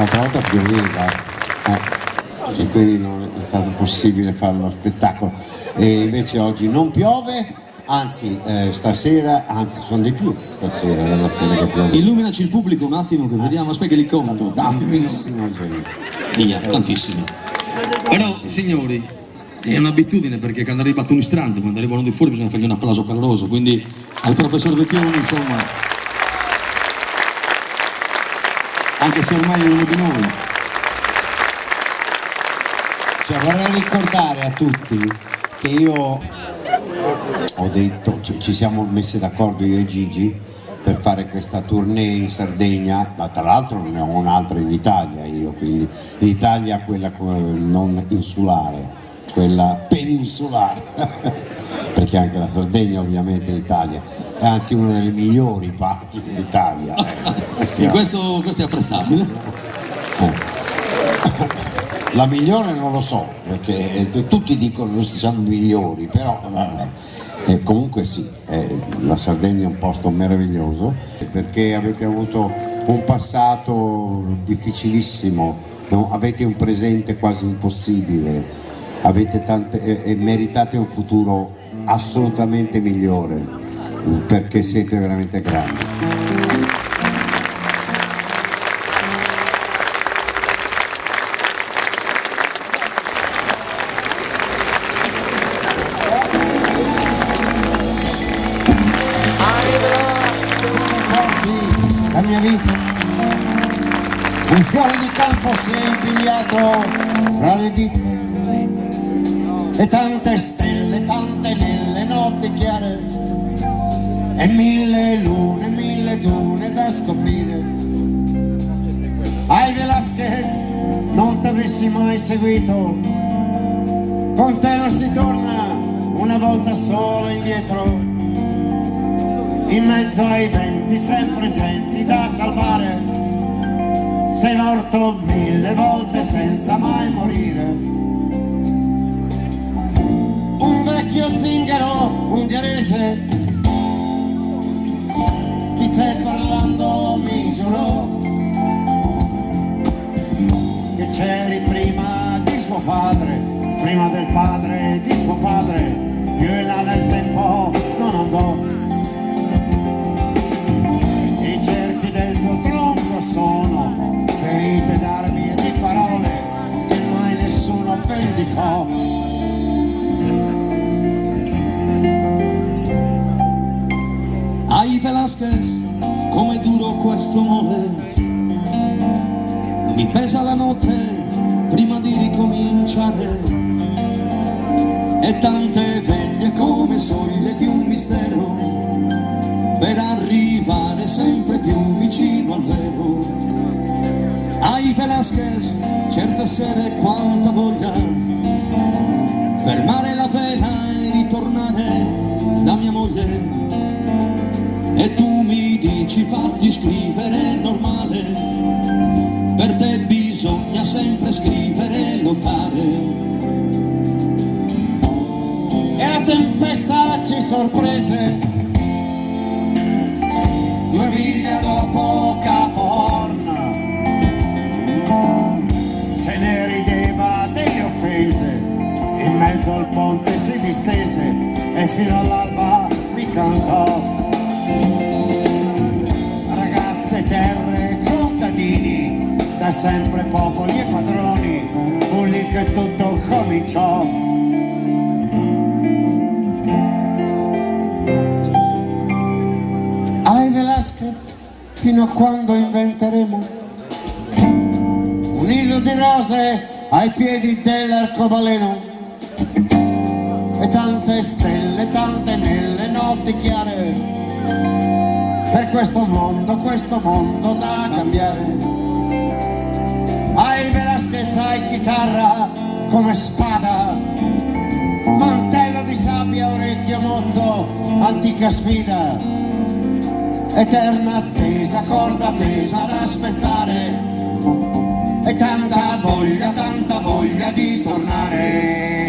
l'altra volta pioveva, e quindi non è stato possibile fare lo spettacolo, e invece oggi non piove, anzi stasera, anzi sono di più stasera, è la sera che piove. Illuminaci il pubblico un attimo che vediamo, aspetta che li conto. Tantissima gente. Via, tantissimi. Però signori, è un'abitudine, perché quando arriva Tony Stranz, quando arrivano di fuori bisogna fargli un applauso caloroso, quindi al professor Vecchioni, insomma, anche se ormai è uno di noi. Cioè, vorrei ricordare a tutti che io ho detto, ci siamo messi d'accordo io e Gigi per fare questa tournée in Sardegna, ma tra l'altro ne ho un'altra in Italia io, quindi in Italia quella non insulare, quella peninsulare, perché anche la Sardegna ovviamente è Italia, è anzi una delle migliori parti dell'Italia. E questo è apprezzabile. La migliore non lo so, perché tutti dicono che siamo migliori, però comunque sì, la Sardegna è un posto meraviglioso, perché avete avuto un passato difficilissimo, no? Avete un presente quasi impossibile, avete e meritate un futuro assolutamente migliore, perché siete veramente grandi. La mia vita, un fiore di campo si è impigliato fra le dita, e tante stelle, tante nelle notti chiare, e mille lune, mille dune da scoprire. Ai Velasquez, non t'avessi mai seguito, con te non si torna una volta solo indietro. In mezzo ai venti, sempre genti da salvare, sei morto 1000 volte senza mai morire. Un vecchio zingaro ungherese, di te parlando mi giurò che c'eri prima di suo padre, prima del padre di suo padre, più in là nel tempo non andò. Del tuo tronco sono ferite d'armi e di parole che mai nessuno vendicò. Ai Velasquez, come duro questo mole, mi pesa la notte prima di ricominciare, e tante veglie come soglie di un mistero, per arrivare sempre più vicino al vero. Ai Velasquez, certe sere quanta voglia, fermare la vela e ritornare da mia moglie. E tu mi dici fatti scrivere è normale, per te bisogna sempre scrivere e lottare. E la tempesta ci sorprese 2 miglia dopo Capo Horn, se ne rideva delle offese, in mezzo al ponte si distese e fino all'alba mi cantò. Ragazze, terre, contadini, da sempre popoli e padroni, fu lì che tutto cominciò. Ai Velasquez, fino a quando inventeremo un nido di rose ai piedi dell'arcobaleno, e tante stelle, tante nelle notti chiare, per questo mondo da cambiare. Ai Velasquez, hai chitarra come spada, mantello di sabbia, orecchio mozzo, antica sfida, eterna attesa, corda tesa da spezzare, e tanta voglia di tornare.